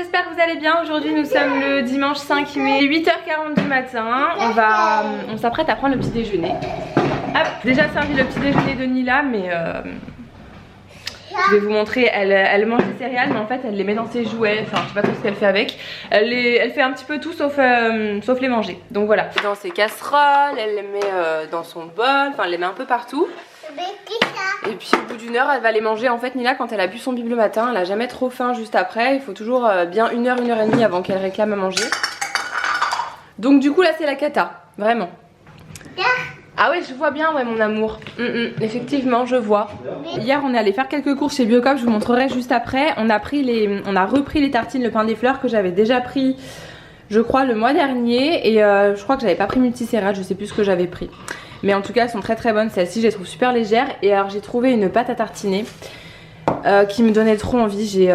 j'espère que vous allez bien. Aujourd'hui nous sommes le dimanche 5 mai, 8h40 du matin. On s'apprête à prendre le petit déjeuner. Hop, déjà servi le petit déjeuner de Nila, mais je vais vous montrer. Elle mange des céréales, mais en fait elle les met dans ses jouets. Enfin, je sais pas trop ce qu'elle fait avec. Elle fait un petit peu tout sauf les manger. Donc voilà. Dans ses casseroles, elle les met dans son bol. Enfin, elle les met un peu partout. Et puis au bout d'une heure, elle va les manger. En fait, Nila, quand elle a bu son bibe le matin, elle a jamais trop faim juste après. Il faut toujours bien 1 heure, 1 heure et demie avant qu'elle réclame à manger. Donc du coup là c'est la cata, vraiment. Ah ouais, je vois bien, ouais, mon amour. Effectivement, je vois. Hier, on est allé faire quelques courses chez Biocop, je vous montrerai juste après. On a repris les tartines, le pain des fleurs que j'avais déjà pris, je crois, le mois dernier. Et je crois que j'avais pas pris multicéréales, je sais plus ce que j'avais pris. Mais en tout cas, elles sont très très bonnes. Celles-ci, je les trouve super légères. Et alors, j'ai trouvé une pâte à tartiner qui me donnait trop envie. J'ai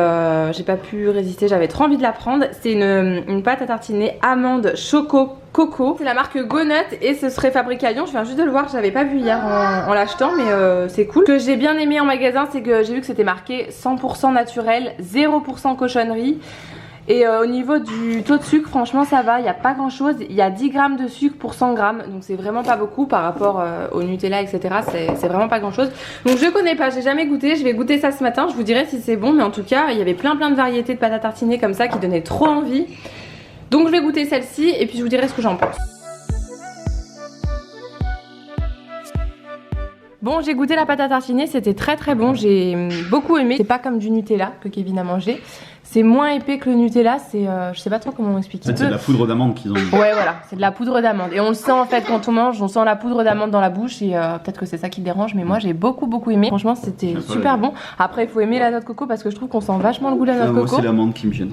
pas pu résister, j'avais trop envie de la prendre. C'est une pâte à tartiner amande choco coco. C'est la marque Gonut et ce serait fabriqué à Lyon. Je viens juste de le voir, j'avais pas vu hier en l'achetant, mais c'est cool. Ce que j'ai bien aimé en magasin, c'est que j'ai vu que c'était marqué 100% naturel, 0% cochonnerie. Et au niveau du taux de sucre, franchement ça va, il n'y a pas grand chose. Il y a 10 grammes de sucre pour 100 grammes, donc c'est vraiment pas beaucoup par rapport au Nutella, etc. C'est vraiment pas grand chose. Donc je connais pas, j'ai jamais goûté, je vais goûter ça ce matin, je vous dirai si c'est bon. Mais en tout cas, il y avait plein de variétés de pâte à tartiner comme ça qui donnaient trop envie. Donc je vais goûter celle-ci et puis je vous dirai ce que j'en pense. Bon, j'ai goûté la pâte à tartiner, c'était très très bon, j'ai beaucoup aimé. C'est pas comme du Nutella que Kevin a mangé. C'est moins épais que le Nutella, c'est je sais pas trop comment expliquer. En fait, c'est de la poudre d'amande qu'ils ont mis. Ouais, voilà, c'est de la poudre d'amande. Et on le sent en fait quand on mange, on sent la poudre d'amande dans la bouche. Et peut-être que c'est ça qui dérange, mais moi j'ai beaucoup aimé. Franchement, c'était super bon. Après, il faut aimer la noix de coco parce que je trouve qu'on sent vachement le goût de la noix de coco. Moi, c'est l'amande qui me gêne.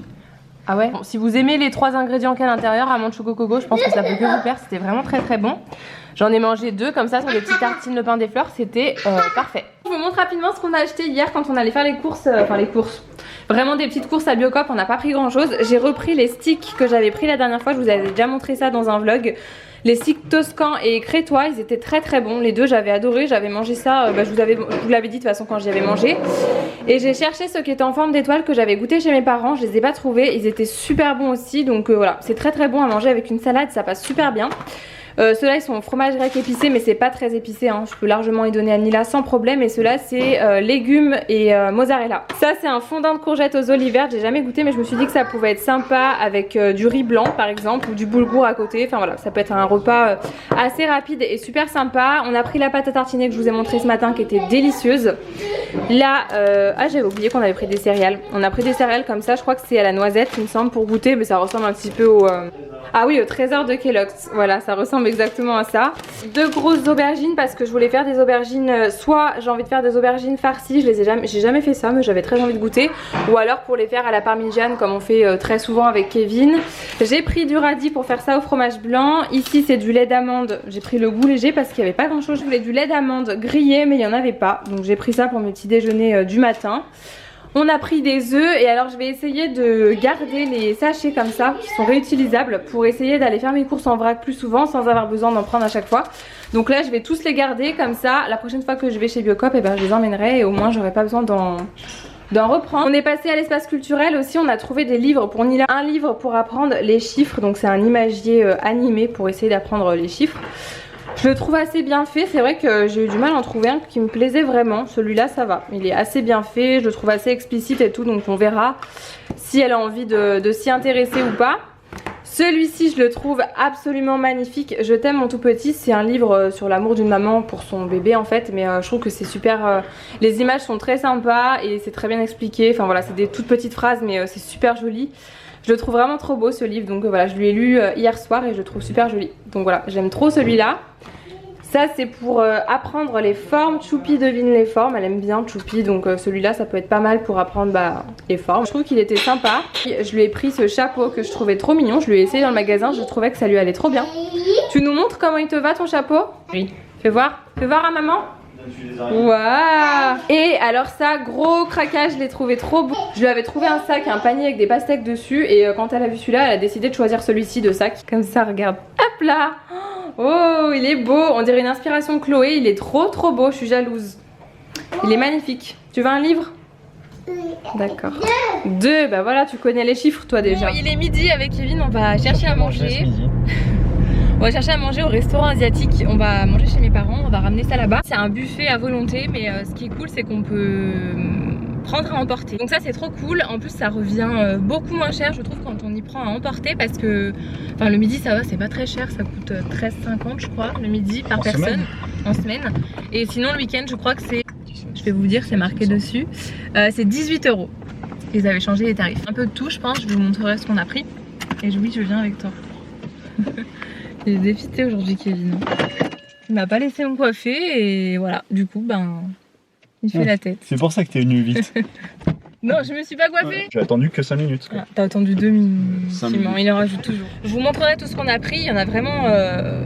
Ah ouais, bon, si vous aimez les 3 ingrédients qu'il y a à l'intérieur, amande, choco, coco, je pense que ça peut que vous plaire. C'était vraiment très bon. J'en ai mangé 2 comme ça sur des petites tartines le pain des fleurs, c'était parfait. Je vous montre rapidement ce qu'on a acheté hier quand on allait faire les courses, vraiment des petites courses à Biocop, on n'a pas pris grand chose. J'ai repris les sticks que j'avais pris la dernière fois, je vous avais déjà montré ça dans un vlog. Les sticks toscans et crétois, ils étaient très bons. Les deux, j'avais adoré. J'avais mangé ça, je vous l'avais dit de toute façon quand j'y avais mangé. Et j'ai cherché ceux qui étaient en forme d'étoile que j'avais goûté chez mes parents. Je les ai pas trouvés. Ils étaient super bons aussi. Donc voilà, c'est très bon à manger avec une salade. Ça passe super bien. Ceux-là ils sont au fromage grec épicé, mais c'est pas très épicé, hein. Je peux largement y donner à Nila sans problème. Et ceux-là c'est légumes et mozzarella. Ça c'est un fondant de courgettes aux olives vertes, j'ai jamais goûté, mais je me suis dit que ça pouvait être sympa avec du riz blanc par exemple, ou du boulgour à côté. Enfin voilà, ça peut être un repas assez rapide et super sympa. On a pris la pâte à tartiner que je vous ai montré ce matin qui était délicieuse. Là, ah j'avais oublié qu'on avait pris des céréales. On a pris des céréales comme ça, je crois que c'est à la noisette il me semble pour goûter, mais ça ressemble un petit peu au... Ah oui, au trésor de Kellogg's. Voilà, ça ressemble exactement à ça. 2 grosses aubergines parce que je voulais faire des aubergines. Soit j'ai envie de faire des aubergines farcies, j'ai jamais fait ça, mais j'avais très envie de goûter. Ou alors pour les faire à la parmigiane comme on fait très souvent avec Kevin. J'ai pris du radis pour faire ça au fromage blanc. Ici c'est du lait d'amande. J'ai pris le goût léger parce qu'il n'y avait pas grand chose. Je voulais du lait d'amande grillé mais il n'y en avait pas. Donc j'ai pris ça pour mes petits déjeuners du matin. On a pris des œufs et alors je vais essayer de garder les sachets comme ça qui sont réutilisables pour essayer d'aller faire mes courses en vrac plus souvent sans avoir besoin d'en prendre à chaque fois. Donc là je vais tous les garder comme ça, la prochaine fois que je vais chez Biocop et je les emmènerai et au moins j'aurai pas besoin d'en reprendre. On est passé à l'espace culturel aussi, on a trouvé des livres pour Nila. Un livre pour apprendre les chiffres, donc c'est un imagier animé pour essayer d'apprendre les chiffres. Je le trouve assez bien fait, c'est vrai que j'ai eu du mal à en trouver un qui me plaisait vraiment. Celui-là ça va, il est assez bien fait, je le trouve assez explicite et tout, donc on verra si elle a envie de s'y intéresser ou pas. Celui-ci je le trouve absolument magnifique. Je t'aime mon tout petit, c'est un livre sur l'amour d'une maman pour son bébé en fait, mais je trouve que c'est super, les images sont très sympas et c'est très bien expliqué. Enfin voilà, c'est des toutes petites phrases mais c'est super joli. Je le trouve vraiment trop beau ce livre, donc voilà, je lui ai lu hier soir et je le trouve super joli. Donc voilà, j'aime trop celui-là. Ça c'est pour apprendre les formes. Choupi devine les formes, elle aime bien Choupi, donc celui-là ça peut être pas mal pour apprendre les formes. Je trouve qu'il était sympa. Je lui ai pris ce chapeau que je trouvais trop mignon, je lui ai essayé dans le magasin, je trouvais que ça lui allait trop bien. Tu nous montres comment il te va ton chapeau? Oui. Fais voir à maman. Waouh! Et alors ça, gros craquage, je l'ai trouvé trop beau. Je lui avais trouvé un sac, un panier avec des pastèques dessus. Et quand elle a vu celui-là, elle a décidé de choisir celui-ci de sac. Comme ça, regarde. Hop là! Oh, il est beau. On dirait une inspiration Chloé. Il est trop beau, je suis jalouse. Il est magnifique. Tu veux un livre? D'accord. 2, bah voilà, tu connais les chiffres toi déjà. Bon, il est midi avec Kevin, on va chercher à manger. On va chercher à manger au restaurant asiatique. On va manger chez mes parents, on va ramener ça là-bas. C'est un buffet à volonté, mais ce qui est cool, c'est qu'on peut prendre à emporter. Donc ça c'est trop cool. En plus ça revient beaucoup moins cher, je trouve, quand on y prend à emporter, parce que enfin le midi ça va, c'est pas très cher, ça coûte 13,50 je crois le midi par personne en semaine. Et sinon le week-end je crois que c'est, je vais vous dire, c'est marqué dessus, c'est 18 €. Ils avaient changé les tarifs. Un peu de tout je pense, je vous montrerai ce qu'on a pris. Et oui, je viens avec toi. Il est défité aujourd'hui Kevin. Il m'a pas laissé me coiffer et voilà, du coup ben il fait la tête. C'est pour ça que t'es venu vite. Non, je me suis pas coiffée. J'ai attendu que 5 minutes. Ah, t'as attendu 2 minutes. 5 minutes. Il en rajoute toujours. Je vous montrerai tout ce qu'on a pris. Il y en a vraiment,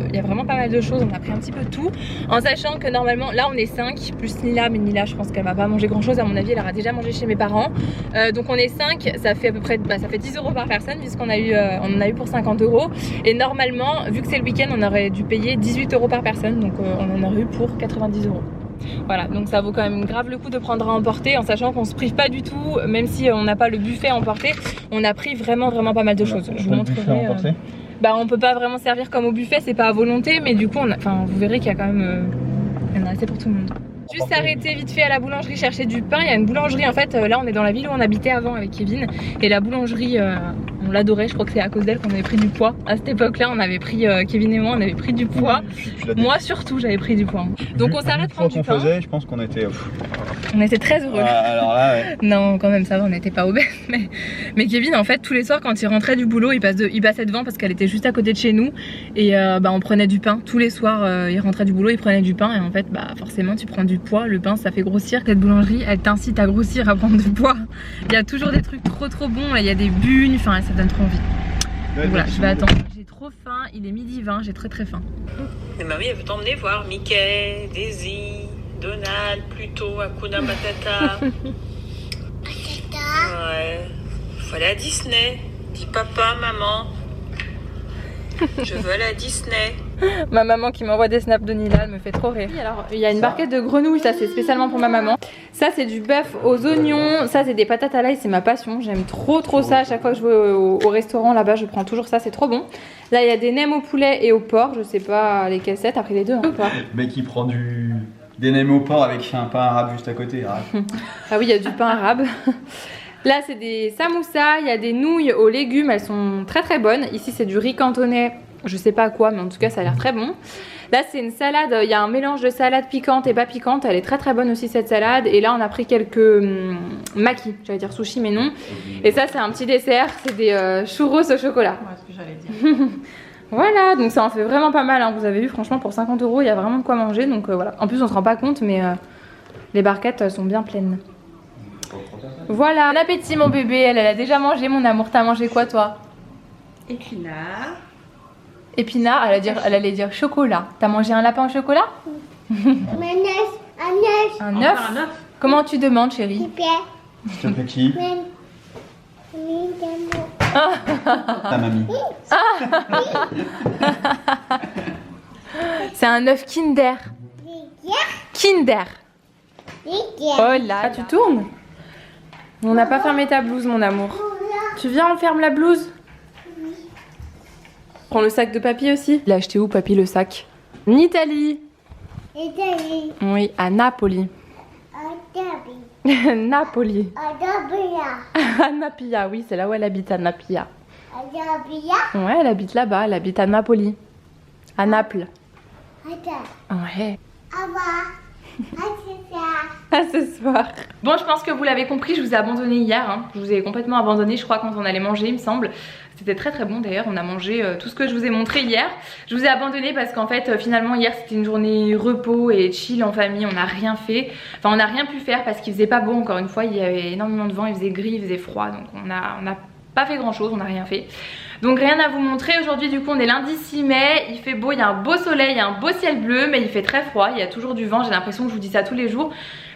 il y a vraiment pas mal de choses. On a pris un petit peu de tout. En sachant que normalement, là on est 5 plus Nila. Mais Nila, je pense qu'elle va pas manger grand chose. À mon avis, elle aura déjà mangé chez mes parents. Donc on est 5. Ça fait à peu près, ça fait 10 € par personne puisqu'on a eu, on en a eu pour 50 €. Et normalement, vu que c'est le week-end, on aurait dû payer 18 € par personne. Donc on en aurait eu pour 90 €. Voilà, donc ça vaut quand même grave le coup de prendre à emporter, en sachant qu'on se prive pas du tout, même si on n'a pas le buffet à emporter, on a pris vraiment pas mal de choses. Je vous montrerai. Bah on peut pas vraiment servir comme au buffet, c'est pas à volonté, mais du coup vous verrez qu'il y a quand même il y en a assez pour tout le monde. Juste arrêter vite fait à la boulangerie chercher du pain. Il y a une boulangerie en fait, là on est dans la ville où on habitait avant avec Kevin. Et la boulangerie, on l'adorait, je crois que c'est à cause d'elle qu'on avait pris du poids. À cette époque là on avait pris, Kevin et moi on avait pris du poids. Moi surtout j'avais pris du poids. Donc on s'arrête prendre du pain. Je pense qu'on était... On était très heureux. Alors là ouais. Non quand même ça va, on n'était pas obèses. Mais Kevin en fait tous les soirs quand il rentrait du boulot il passait devant parce qu'elle était juste à côté de chez nous. Et on prenait du pain. Tous les soirs il rentrait du boulot, il prenait du pain. Et en fait forcément tu prends du poids, le pain ça fait grossir. Cette boulangerie elle t'incite à grossir, à prendre du poids. Il y a toujours des trucs trop bons, là il y a des bunes, enfin ça donne trop envie. Donc voilà, je vais attendre. J'ai trop faim, il est 12h20, j'ai très faim. Mais mamie elle veut t'emmener voir Mickey, Daisy, Donald, Pluto, Hakuna Matata. Ouais, faut aller à Disney. Dis papa, maman. Je veux aller à Disney. Ma maman qui m'envoie des snaps de Nila, elle me fait trop rire. Alors il y a une barquette de grenouilles, ça c'est spécialement pour ma maman. Ça c'est du bœuf aux oignons, ça c'est des patates à l'ail, c'est ma passion. J'aime trop ça, à chaque fois que je vais au restaurant là-bas je prends toujours ça, c'est trop bon. Là il y a des nems au poulet et au porc, je sais pas lesquels c'est, t'as pris les deux hein, ou pas? Le mec qui prend des nems au porc avec un pain arabe juste à côté. Ah oui il y a du pain arabe. Là c'est des samoussas, il y a des nouilles aux légumes, elles sont très bonnes. Ici c'est du riz cantonais, je sais pas quoi mais en tout cas ça a l'air très bon. Là c'est une salade, il y a un mélange de salade piquante et pas piquante, elle est très bonne aussi cette salade. Et là on a pris quelques makis, j'allais dire sushi mais non. Et ça c'est un petit dessert, c'est des churros au chocolat. Ouais, ce que j'allais dire. Voilà, donc ça en fait vraiment pas mal hein. Vous avez vu franchement pour 50 € il y a vraiment de quoi manger. Donc voilà, en plus on se rend pas compte mais les barquettes sont bien pleines. Voilà, bon appétit mon bébé, elle a déjà mangé mon amour. T'as mangé quoi toi? Épinard. Épinard, elle allait dire chocolat. T'as mangé un lapin au chocolat? Un œuf. Comment tu demandes chérie? S'il te plaît qui? Ta mamie. C'est un œuf Kinder. Kinder. Oh là, tu tournes? On n'a pas fermé ta blouse mon amour. Tu viens, on ferme la blouse? Prends le sac de papy aussi. Il a acheté où papy le sac? En Italie. Oui, à Napoli. Napoli. À Napia, oui, c'est là où elle habite, à Napia. Ouais, elle habite là-bas, elle habite à Napoli. À Naples. Ouais. À ce soir. Bon, je pense que vous l'avez compris, je vous ai abandonné hier hein. Je vous ai complètement abandonné, je crois, quand on allait manger, il me semble. C'était très bon d'ailleurs, on a mangé tout ce que je vous ai montré hier. Je vous ai abandonné parce qu'en fait, finalement, hier c'était une journée repos et chill en famille, on n'a rien fait. Enfin, on n'a rien pu faire parce qu'il faisait pas beau, encore une fois, il y avait énormément de vent, il faisait gris, il faisait froid. Donc on a pas fait grand chose, on n'a rien fait. Donc rien à vous montrer aujourd'hui, du coup on est lundi 6 mai, il fait beau, il y a un beau soleil, il y a un beau ciel bleu, mais il fait très froid, il y a toujours du vent, j'ai l'impression que je vous dis ça tous les jours.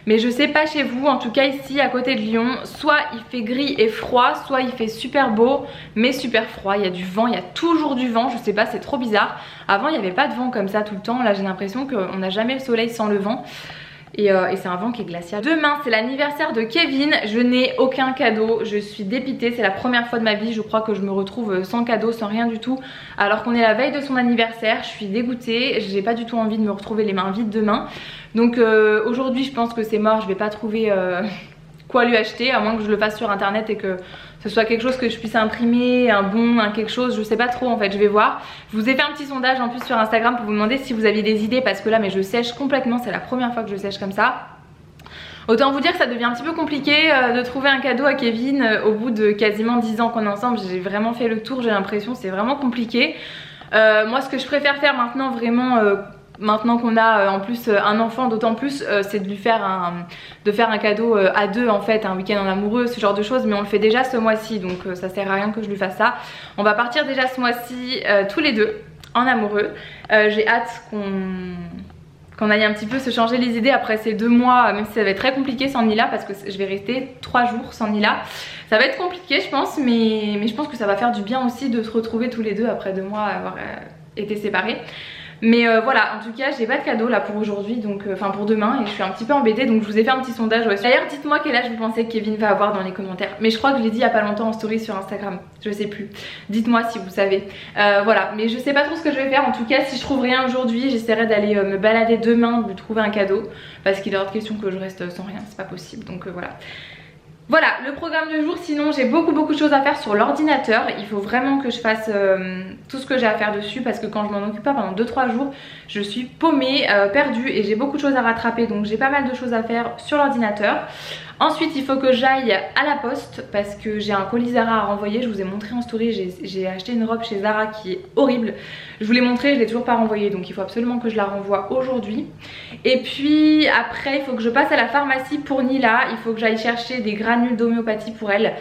Mais je sais pas chez vous, en tout cas ici à côté de Lyon, soit il fait gris et froid, soit il fait super beau mais super froid, il y a du vent, il y a toujours du vent, je sais pas, c'est trop bizarre. Avant il n'y avait pas de vent comme ça tout le temps, là j'ai l'impression qu'on n'a jamais le soleil sans le vent. Et c'est un vent qui est glacial. Demain c'est l'anniversaire de Kevin, je n'ai aucun cadeau, je suis dépitée, c'est la première fois de ma vie je crois que je me retrouve sans cadeau, sans rien du tout, alors qu'on est la veille de son anniversaire. Je suis dégoûtée, j'ai pas du tout envie de me retrouver les mains vides demain. Donc aujourd'hui je pense que c'est mort, je vais pas trouver quoi lui acheter, à moins que je le fasse sur internet et que ce soit quelque chose que je puisse imprimer, un bon, quelque chose, je sais pas trop en fait, je vais voir. Je vous ai fait un petit sondage en plus sur Instagram pour vous demander si vous aviez des idées, parce que là mais je sèche complètement, c'est la première fois que je sèche comme ça. Autant vous dire que ça devient un petit peu compliqué de trouver un cadeau à Kevin au bout de quasiment 10 ans qu'on est ensemble. J'ai vraiment fait le tour, j'ai l'impression, c'est vraiment compliqué. Moi ce que je préfère faire maintenant vraiment... maintenant qu'on a en plus un enfant, d'autant plus c'est de lui faire un cadeau à deux en fait, un week-end en amoureux, ce genre de choses, mais on le fait déjà ce mois-ci, donc ça sert à rien que je lui fasse ça. On va partir déjà ce mois-ci tous les deux en amoureux. J'ai hâte qu'on aille un petit peu se changer les idées après ces 2 mois, même si ça va être très compliqué sans Nila, parce que je vais rester 3 jours sans Nila. Ça va être compliqué je pense, mais je pense que ça va faire du bien aussi de se retrouver tous les deux après 2 mois avoir été séparés. Mais voilà, en tout cas j'ai pas de cadeau là pour aujourd'hui, donc enfin pour demain, et je suis un petit peu embêtée, donc je vous ai fait un petit sondage. Ouais. D'ailleurs dites-moi quel âge vous pensez que Kevin va avoir dans les commentaires, mais je crois que je l'ai dit il y a pas longtemps en story sur Instagram, je sais plus, dites-moi si vous savez. Voilà, mais je sais pas trop ce que je vais faire. En tout cas si je trouve rien aujourd'hui, j'essaierai d'aller me balader demain, de lui trouver un cadeau, parce qu'il est hors de question que je reste sans rien, c'est pas possible, donc voilà. Voilà le programme du jour. Sinon j'ai beaucoup de choses à faire sur l'ordinateur. Il faut vraiment que je fasse tout ce que j'ai à faire dessus, parce que quand je m'en occupe pas pendant 2-3 jours, je suis paumée, perdue, et j'ai beaucoup de choses à rattraper. Donc j'ai pas mal de choses à faire sur l'ordinateur. Ensuite il faut que j'aille à la poste parce que j'ai un colis Zara à renvoyer. Je vous ai montré en story, j'ai acheté une robe chez Zara qui est horrible. Je vous l'ai montré, je l'ai toujours pas renvoyée, donc il faut absolument que je la renvoie aujourd'hui. Et puis après il faut que je passe à la pharmacie pour Nila. Il faut que j'aille chercher des granules d'homéopathie pour elle,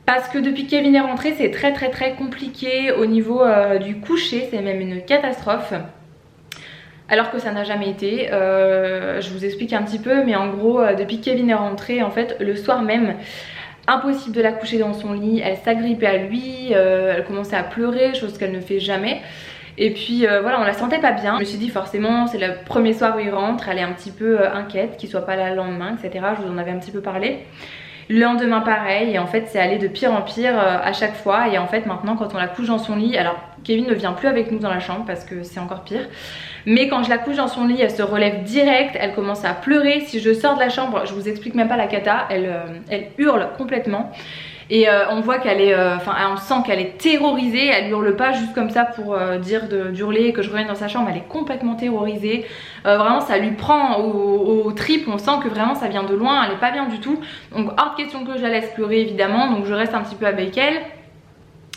parce que depuis que Kevin est rentré c'est très compliqué au niveau du coucher. C'est même une catastrophe, alors que ça n'a jamais été. Je vous explique un petit peu, mais en gros depuis que Kevin est rentré, en fait le soir même, impossible de la coucher dans son lit, elle s'agrippait à lui, elle commençait à pleurer, chose qu'elle ne fait jamais. Et puis voilà, on la sentait pas bien. Je me suis dit forcément c'est le premier soir où il rentre, elle est un petit peu inquiète qu'il soit pas là le lendemain, etc. Je vous en avais un petit peu parlé. Le lendemain pareil, et en fait c'est allé de pire en pire à chaque fois. Et en fait maintenant quand on la couche dans son lit, alors Kevin ne vient plus avec nous dans la chambre parce que c'est encore pire, mais quand je la couche dans son lit elle se relève direct, elle commence à pleurer. Si je sors de la chambre, je vous explique même pas la cata, elle hurle complètement. Et on voit qu'elle est, on sent qu'elle est terrorisée. Elle hurle pas juste comme ça pour dire d'hurler, que je revienne dans sa chambre. Elle est complètement terrorisée, vraiment ça lui prend aux tripes. On sent que vraiment ça vient de loin, elle est pas bien du tout. Donc hors de question que je la laisse pleurer évidemment, donc je reste un petit peu avec elle.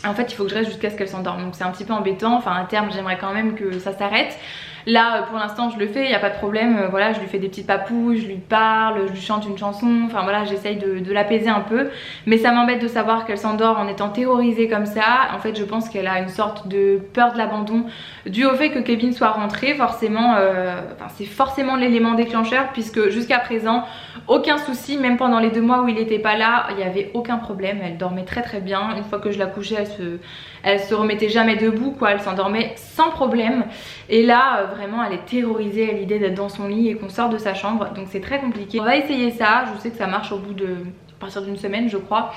En fait il faut que je reste jusqu'à ce qu'elle s'endorme, donc c'est un petit peu embêtant. Enfin à terme j'aimerais quand même que ça s'arrête. Là pour l'instant je le fais, il n'y a pas de problème, voilà, je lui fais des petites papouilles, je lui parle, je lui chante une chanson, enfin voilà, j'essaye de l'apaiser un peu. Mais ça m'embête de savoir qu'elle s'endort en étant terrorisée comme ça. En fait je pense qu'elle a une sorte de peur de l'abandon dû au fait que Kevin soit rentré. Forcément, c'est forcément l'élément déclencheur, puisque jusqu'à présent aucun souci, même pendant les 2 mois où il n'était pas là, il n'y avait aucun problème. Elle dormait très bien, une fois que je la couchais elle se remettait jamais debout quoi, elle s'endormait sans problème. Et là vraiment elle est terrorisée à l'idée d'être dans son lit et qu'on sort de sa chambre, donc c'est très compliqué. On va essayer ça, je sais que ça marche au bout de, à partir d'une semaine je crois.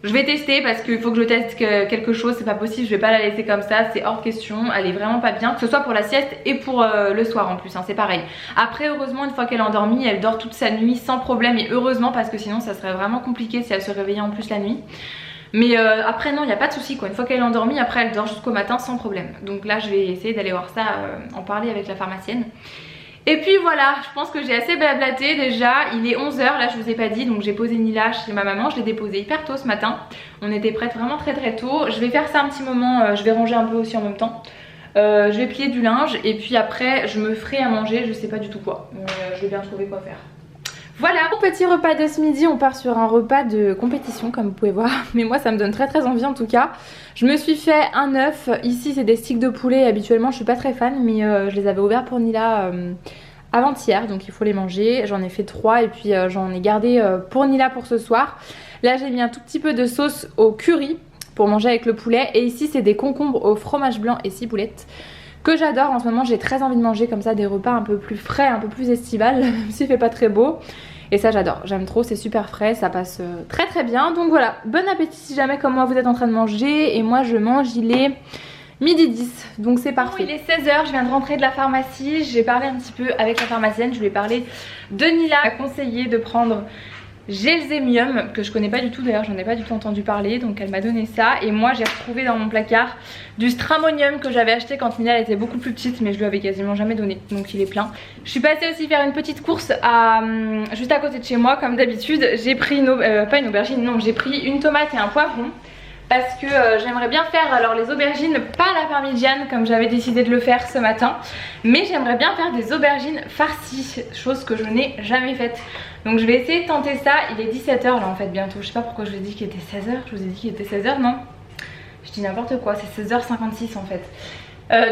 Je vais tester parce qu'il faut que je teste quelque chose, c'est pas possible, je vais pas la laisser comme ça, c'est hors de question, elle est vraiment pas bien, que ce soit pour la sieste et pour le soir en plus, hein, c'est pareil. Après heureusement une fois qu'elle est endormie, elle dort toute sa nuit sans problème, et heureusement parce que sinon ça serait vraiment compliqué si elle se réveillait en plus la nuit. Mais après non, il n'y a pas de souci quoi, une fois qu'elle est endormie, après elle dort jusqu'au matin sans problème. Donc là je vais essayer d'aller voir ça, en parler avec la pharmacienne. Et puis voilà, je pense que j'ai assez blablaté déjà. Il est 11 h, là je vous ai pas dit, donc j'ai posé Nila chez ma maman. Je l'ai déposée hyper tôt ce matin, on était prêtes vraiment très tôt. Je vais faire ça un petit moment, je vais ranger un peu aussi en même temps. Je vais plier du linge et puis après je me ferai à manger, je sais pas du tout quoi, je vais bien trouver quoi faire. Voilà, petit repas de ce midi, on part sur un repas de compétition comme vous pouvez voir, mais moi ça me donne très envie en tout cas. Je me suis fait un œuf, ici c'est des sticks de poulet, habituellement je suis pas très fan, mais je les avais ouverts pour Nila avant-hier, donc il faut les manger. J'en ai fait 3 et puis j'en ai gardé pour Nila pour ce soir. Là j'ai mis un tout petit peu de sauce au curry pour manger avec le poulet, et ici c'est des concombres au fromage blanc et ciboulette. que j'adore. En ce moment j'ai très envie de manger comme ça des repas un peu plus frais, un peu plus estival, même s'il fait pas très beau. Et ça j'adore, j'aime trop, c'est super frais, ça passe très très bien. Donc voilà, bon appétit si jamais comme moi vous êtes en train de manger. Et moi je mange, il est midi 10, donc c'est parfait. Il est 16h, je viens de rentrer de la pharmacie. J'ai parlé un petit peu avec la pharmacienne, je lui ai parlé de Nila. Elle m'a conseillé de prendre Gelzemium, que je connais pas du tout d'ailleurs, j'en ai pas du tout entendu parler, donc elle m'a donné ça. Et moi j'ai retrouvé dans mon placard du Stramonium que j'avais acheté quand Nila était beaucoup plus petite, mais je lui avais quasiment jamais donné, donc il est plein. Je suis passée aussi faire une petite course juste à côté de chez moi comme d'habitude. J'ai pris pas une aubergine, non, j'ai pris une tomate et un poivron. Parce que j'aimerais bien faire alors les aubergines, pas à la parmigiane comme j'avais décidé de le faire ce matin, mais j'aimerais bien faire des aubergines farcies, chose que je n'ai jamais faite. Donc je vais essayer de tenter ça. Il est 17h là en fait bientôt, je sais pas pourquoi je vous ai dit qu'il était 16h, je vous ai dit qu'il était 16h, non? Je dis n'importe quoi, c'est 16h56 en fait.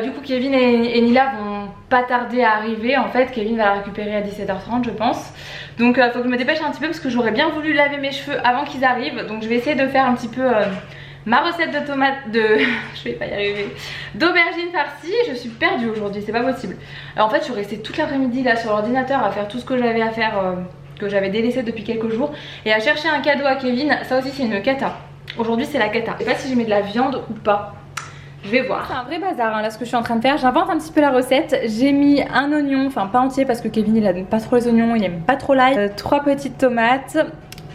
Du coup Kevin et Nila vont pas tarder à arriver. En fait Kevin va la récupérer à 17h30 je pense. Donc faut que je me dépêche un petit peu parce que j'aurais bien voulu laver mes cheveux avant qu'ils arrivent. Donc je vais essayer de faire un petit peu ma recette de tomates je vais pas y arriver, d'aubergines farcies. Je suis perdue aujourd'hui, c'est pas possible. Alors, en fait je suis restée toute l'après-midi là sur l'ordinateur à faire tout ce que j'avais à faire, que j'avais délaissé depuis quelques jours, et à chercher un cadeau à Kevin. Ça aussi c'est une cata. Aujourd'hui c'est la cata. Je sais pas si j'ai mis de la viande ou pas. Je vais voir. C'est un vrai bazar hein, là ce que je suis en train de faire. J'invente un petit peu la recette. J'ai mis un oignon, enfin pas entier parce que Kevin il aime pas trop les oignons, il aime pas trop l'ail. 3 petites tomates,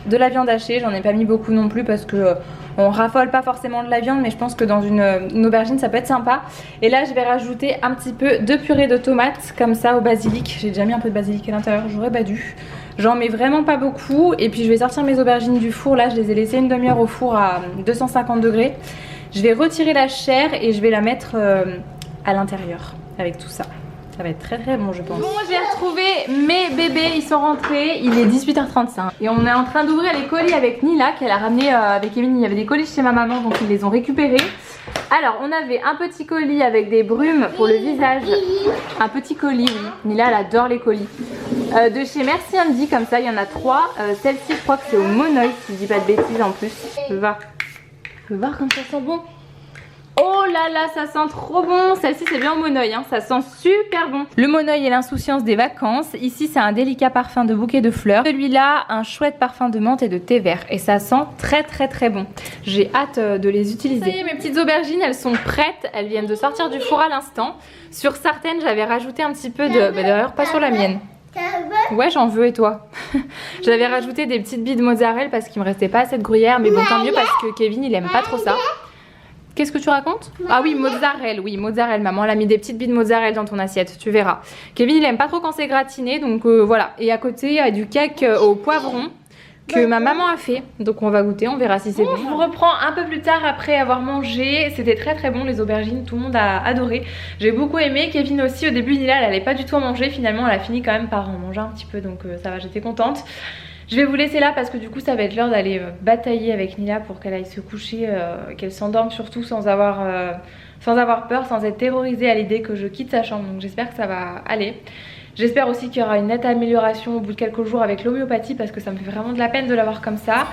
de la viande hachée, j'en ai pas mis beaucoup non plus parce que on raffole pas forcément de la viande, mais je pense que dans une aubergine ça peut être sympa. Et là je vais rajouter un petit peu de purée de tomates comme ça au basilic. J'ai déjà mis un peu de basilic à l'intérieur, j'aurais pas dû. J'en mets vraiment pas beaucoup. Et puis je vais sortir mes aubergines du four. Là je les ai laissées une demi-heure au four à 250 degrés. Je vais retirer la chair et je vais la mettre à l'intérieur avec tout ça. Ça va être très très bon je pense. Bon, j'ai retrouvé mes bébés, ils sont rentrés, il est 18h35 et on est en train d'ouvrir les colis avec Nila qu'elle a ramené avec Kevin. Il y avait des colis chez ma maman donc ils les ont récupérés. Alors on avait un petit colis avec des brumes pour le visage. Un petit colis, oui. Nila elle adore les colis. De chez Merci Andy, comme ça il y en a 3. Celle-ci je crois que c'est au Monoï si je dis pas de bêtises en plus. Je vais voir comme ça sent bon. Oh là là, ça sent trop bon. Celle-ci c'est bien au Monoï, hein. Ça sent super bon. Le Monoï et l'insouciance des vacances. Ici c'est un délicat parfum de bouquet de fleurs. Celui-là un chouette parfum de menthe et de thé vert. Et ça sent très très très bon. J'ai hâte de les utiliser. Ça y est, mes petites aubergines elles sont prêtes. Elles viennent de sortir du four à l'instant. Sur certaines j'avais rajouté un petit peu de... Bah, d'ailleurs pas sur la mienne. Ouais j'en veux et toi. J'avais rajouté des petites billes de mozzarella parce qu'il me restait pas assez de gruyère. Mais bon tant mieux parce que Kevin il aime pas trop ça. Qu'est-ce que tu racontes? Ah oui, mozzarella, oui, mozzarella, maman, elle a mis des petites billes de mozzarella dans ton assiette, tu verras. Kevin, il aime pas trop quand c'est gratiné, donc voilà. Et à côté, il y a du cake au poivron que ma maman a fait, donc on va goûter, on verra si c'est bon. Je vous reprends un peu plus tard après avoir mangé. C'était très très bon les aubergines, tout le monde a adoré. J'ai beaucoup aimé, Kevin aussi. Au début, Nila, elle allait pas du tout en manger, finalement, elle a fini quand même par en manger un petit peu, donc ça va, j'étais contente. Je vais vous laisser là parce que du coup ça va être l'heure d'aller batailler avec Nila pour qu'elle aille se coucher, qu'elle s'endorme surtout sans avoir peur, sans être terrorisée à l'idée que je quitte sa chambre. Donc j'espère que ça va aller. J'espère aussi qu'il y aura une nette amélioration au bout de quelques jours avec l'homéopathie parce que ça me fait vraiment de la peine de l'avoir comme ça.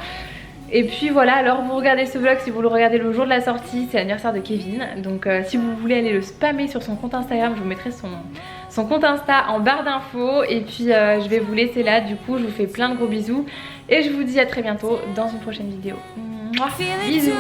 Et puis voilà, alors vous regardez ce vlog si vous le regardez le jour de la sortie, c'est l'anniversaire de Kevin. Donc si vous voulez aller le spammer sur son compte Instagram, je vous mettrai son compte Insta en barre d'infos. Et puis je vais vous laisser là, du coup je vous fais plein de gros bisous. Et je vous dis à très bientôt dans une prochaine vidéo. Mouah, bisous.